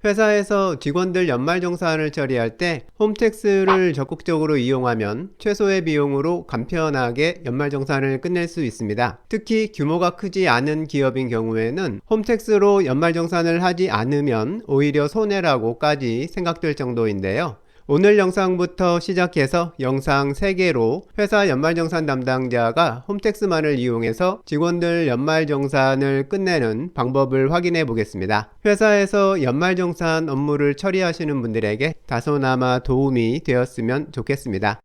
회사에서 직원들 연말정산을 처리할 때 홈택스를 적극적으로 이용하면 최소의 비용으로 간편하게 연말정산을 끝낼 수 있습니다. 특히 규모가 크지 않은 기업인 경우에는 홈택스로 연말정산을 하지 않으면 오히려 손해라고까지 생각될 정도인데요. 오늘 영상부터 시작해서 영상 3개로 회사 연말정산 담당자가 홈택스만을 이용해서 직원들 연말정산을 끝내는 방법을 확인해 보겠습니다. 회사에서 연말정산 업무를 처리하시는 분들에게 다소나마 도움이 되었으면 좋겠습니다.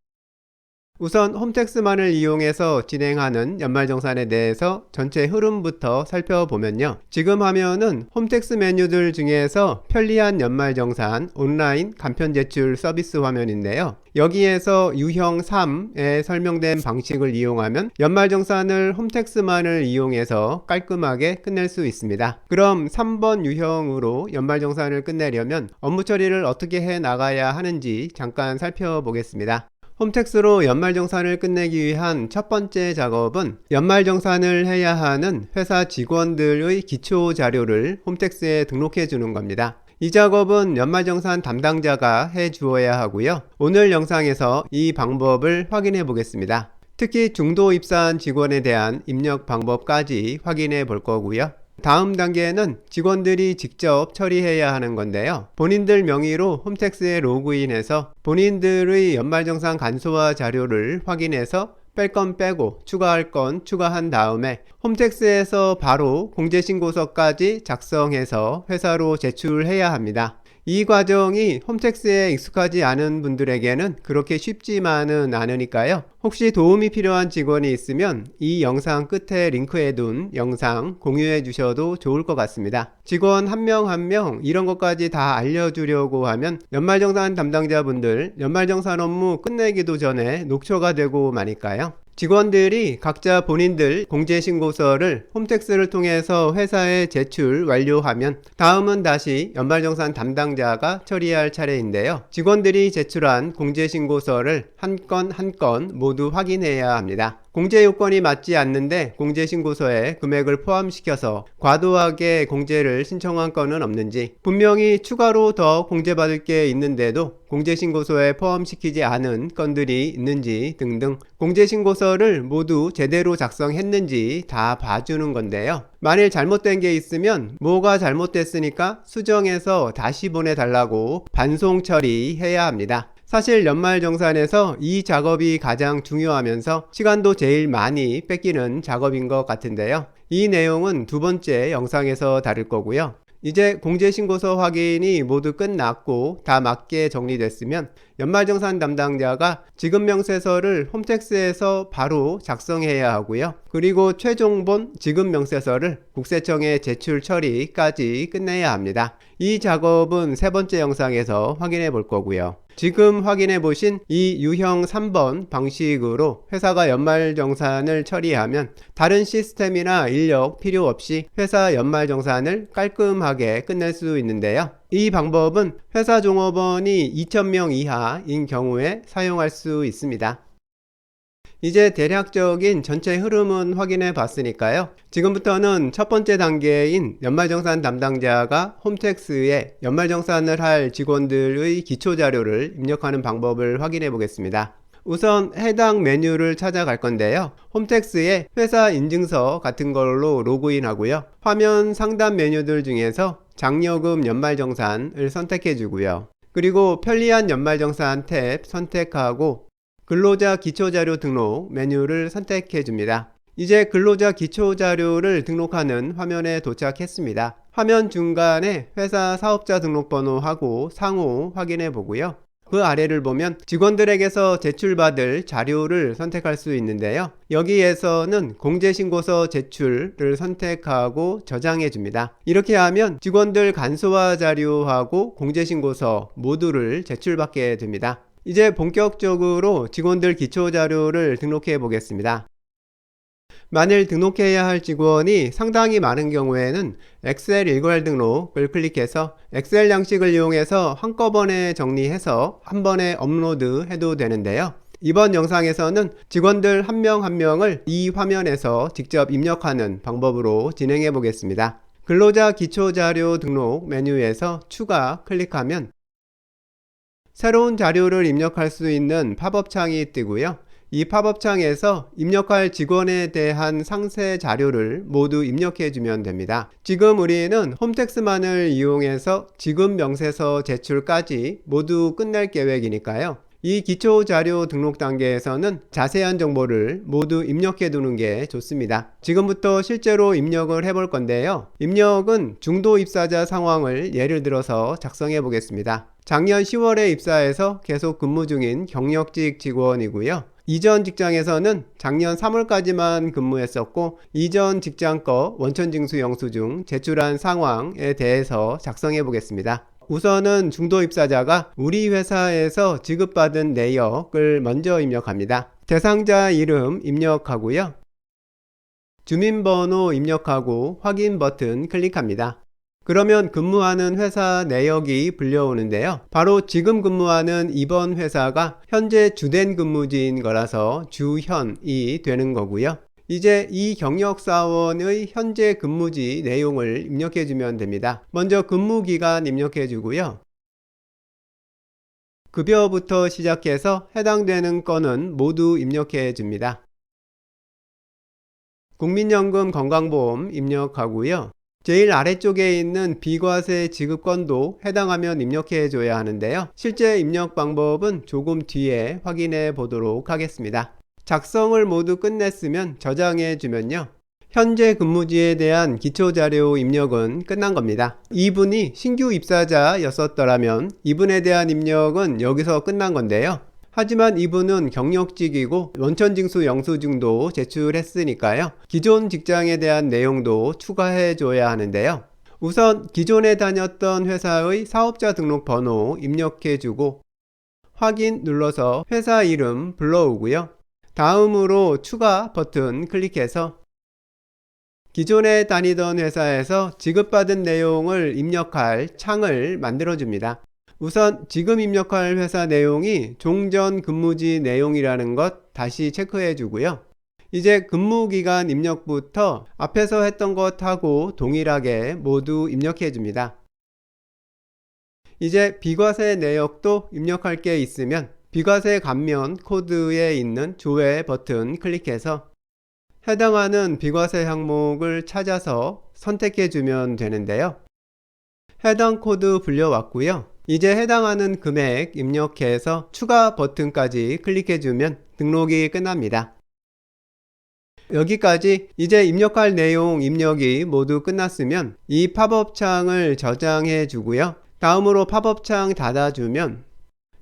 우선 홈택스만을 이용해서 진행하는 연말정산에 대해서 전체 흐름부터 살펴보면요. 지금 화면은 홈택스 메뉴들 중에서 편리한 연말정산 온라인 간편 제출 서비스 화면인데요. 여기에서 유형 3에 설명된 방식을 이용하면 연말정산을 홈택스만을 이용해서 깔끔하게 끝낼 수 있습니다. 그럼 3번 유형으로 연말정산을 끝내려면 업무 처리를 어떻게 해 나가야 하는지 잠깐 살펴보겠습니다. 홈택스로 연말정산을 끝내기 위한 첫 번째 작업은 연말정산을 해야 하는 회사 직원들의 기초 자료를 홈택스에 등록해 주는 겁니다. 이 작업은 연말정산 담당자가 해 주어야 하고요. 오늘 영상에서 이 방법을 확인해 보겠습니다. 특히 중도 입사한 직원에 대한 입력 방법까지 확인해 볼 거고요. 다음 단계는 직원들이 직접 처리해야 하는 건데요. 본인들 명의로 홈택스에 로그인해서 본인들의 연말정산 간소화 자료를 확인해서 뺄 건 빼고 추가할 건 추가한 다음에 홈택스에서 바로 공제신고서까지 작성해서 회사로 제출해야 합니다. 이 과정이 홈택스에 익숙하지 않은 분들에게는 그렇게 쉽지만은 않으니까요. 혹시 도움이 필요한 직원이 있으면 이 영상 끝에 링크해 둔 영상 공유해 주셔도 좋을 것 같습니다. 직원 한 명 한 명 이런 것까지 다 알려주려고 하면 연말정산 담당자분들 연말정산 업무 끝내기도 전에 녹초가 되고 마니까요. 직원들이 각자 본인들 공제신고서를 홈택스를 통해서 회사에 제출 완료하면 다음은 다시 연말정산 담당자가 처리할 차례인데요. 직원들이 제출한 공제신고서를 한 건 한 건 모두 확인해야 합니다. 공제 요건이 맞지 않는데 공제신고서에 금액을 포함시켜서 과도하게 공제를 신청한 건은 없는지, 분명히 추가로 더 공제받을 게 있는데도 공제신고서에 포함시키지 않은 건들이 있는지 등등 공제신고서를 모두 제대로 작성했는지 다 봐주는 건데요. 만일 잘못된 게 있으면 뭐가 잘못됐으니까 수정해서 다시 보내달라고 반송 처리해야 합니다. 사실 연말정산에서 이 작업이 가장 중요하면서 시간도 제일 많이 뺏기는 작업인 것 같은데요. 이 내용은 두 번째 영상에서 다룰 거고요. 이제 공제신고서 확인이 모두 끝났고 다 맞게 정리됐으면 연말정산 담당자가 지급명세서를 홈택스에서 바로 작성해야 하고요. 그리고 최종본 지급명세서를 국세청에 제출 처리까지 끝내야 합니다. 이 작업은 세 번째 영상에서 확인해 볼 거고요. 지금 확인해 보신 이 유형 3번 방식으로 회사가 연말정산을 처리하면 다른 시스템이나 인력 필요 없이 회사 연말정산을 깔끔하게 끝낼 수 있는데요. 이 방법은 회사 종업원이 2,000명 이하인 경우에 사용할 수 있습니다. 이제 대략적인 전체 흐름은 확인해 봤으니까요. 지금부터는 첫 번째 단계인 연말정산 담당자가 홈택스에 연말정산을 할 직원들의 기초자료를 입력하는 방법을 확인해 보겠습니다. 우선 해당 메뉴를 찾아갈 건데요. 홈택스에 회사 인증서 같은 걸로 로그인 하고요. 화면 상단 메뉴들 중에서 장려금 연말정산을 선택해 주고요. 그리고 편리한 연말정산 탭 선택하고 근로자 기초자료 등록 메뉴를 선택해 줍니다. 이제 근로자 기초자료를 등록하는 화면에 도착했습니다. 화면 중간에 회사 사업자 등록번호하고 상호 확인해 보고요. 그 아래를 보면 직원들에게서 제출받을 자료를 선택할 수 있는데요. 여기에서는 공제신고서 제출을 선택하고 저장해 줍니다. 이렇게 하면 직원들 간소화 자료하고 공제신고서 모두를 제출받게 됩니다. 이제 본격적으로 직원들 기초자료를 등록해 보겠습니다. 만일 등록해야 할 직원이 상당히 많은 경우에는 엑셀 일괄 등록을 클릭해서 엑셀 양식을 이용해서 한꺼번에 정리해서 한 번에 업로드 해도 되는데요. 이번 영상에서는 직원들 한 명 한 명을 이 화면에서 직접 입력하는 방법으로 진행해 보겠습니다. 근로자 기초자료 등록 메뉴에서 추가 클릭하면 새로운 자료를 입력할 수 있는 팝업 창이 뜨고요. 이 팝업 창에서 입력할 직원에 대한 상세 자료를 모두 입력해 주면 됩니다. 지금 우리는 홈택스만을 이용해서 지급 명세서 제출까지 모두 끝낼 계획이니까요. 이 기초자료 등록 단계에서는 자세한 정보를 모두 입력해 두는 게 좋습니다. 지금부터 실제로 입력을 해볼 건데요. 입력은 중도 입사자 상황을 예를 들어서 작성해 보겠습니다. 작년 10월에 입사해서 계속 근무 중인 경력직 직원이고요. 이전 직장에서는 작년 3월까지만 근무했었고 이전 직장 거 원천징수 영수증 제출한 상황에 대해서 작성해 보겠습니다. 우선은 중도 입사자가 우리 회사에서 지급받은 내역을 먼저 입력합니다. 대상자 이름 입력하고요. 주민번호 입력하고 확인 버튼 클릭합니다. 그러면 근무하는 회사 내역이 불려오는데요. 바로 지금 근무하는 이번 회사가 현재 주된 근무지인 거라서 주현이 되는 거고요. 이제 이 경력사원의 현재 근무지 내용을 입력해 주면 됩니다. 먼저 근무기간 입력해 주고요. 급여부터 시작해서 해당되는 건은 모두 입력해 줍니다. 국민연금 건강보험 입력하고요. 제일 아래쪽에 있는 비과세 지급건도 해당하면 입력해 줘야 하는데요. 실제 입력 방법은 조금 뒤에 확인해 보도록 하겠습니다. 작성을 모두 끝냈으면 저장해 주면요. 현재 근무지에 대한 기초자료 입력은 끝난 겁니다. 이분이 신규 입사자였었더라면 이분에 대한 입력은 여기서 끝난 건데요. 하지만 이분은 경력직이고 원천징수 영수증도 제출했으니까요. 기존 직장에 대한 내용도 추가해 줘야 하는데요. 우선 기존에 다녔던 회사의 사업자 등록 번호 입력해 주고 확인 눌러서 회사 이름 불러오고요. 다음으로 추가 버튼 클릭해서 기존에 다니던 회사에서 지급받은 내용을 입력할 창을 만들어 줍니다. 우선 지금 입력할 회사 내용이 종전 근무지 내용이라는 것 다시 체크해 주고요. 이제 근무기간 입력부터 앞에서 했던 것하고 동일하게 모두 입력해 줍니다. 이제 비과세 내역도 입력할 게 있으면 비과세 감면 코드에 있는 조회 버튼 클릭해서 해당하는 비과세 항목을 찾아서 선택해 주면 되는데요. 해당 코드 불려왔고요. 이제 해당하는 금액 입력해서 추가 버튼까지 클릭해 주면 등록이 끝납니다. 여기까지 이제 입력할 내용 입력이 모두 끝났으면 이 팝업 창을 저장해 주고요. 다음으로 팝업 창 닫아주면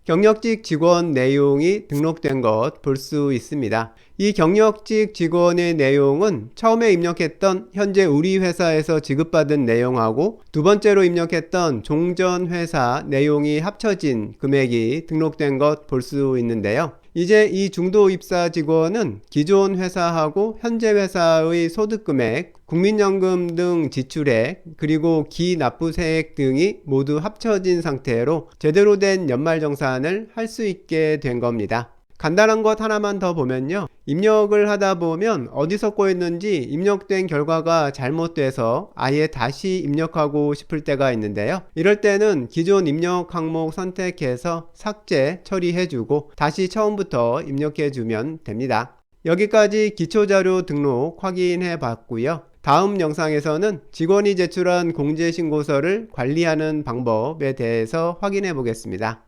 경력직 직원 내용이 등록된 것 볼 수 있습니다. 이 경력직 직원의 내용은 처음에 입력했던 현재 우리 회사에서 지급받은 내용하고 두 번째로 입력했던 종전 회사 내용이 합쳐진 금액이 등록된 것 볼 수 있는데요. 이제 이 중도 입사 직원은 기존 회사하고 현재 회사의 소득금액, 국민연금 등 지출액, 그리고 기납부세액 등이 모두 합쳐진 상태로 제대로 된 연말정산을 할 수 있게 된 겁니다. 간단한 것 하나만 더 보면요. 입력을 하다 보면 어디서 꼬였는지 입력된 결과가 잘못돼서 아예 다시 입력하고 싶을 때가 있는데요. 이럴 때는 기존 입력 항목 선택해서 삭제 처리해주고 다시 처음부터 입력해주면 됩니다. 여기까지 기초자료 등록 확인해 봤고요. 다음 영상에서는 직원이 제출한 공제신고서를 관리하는 방법에 대해서 확인해 보겠습니다.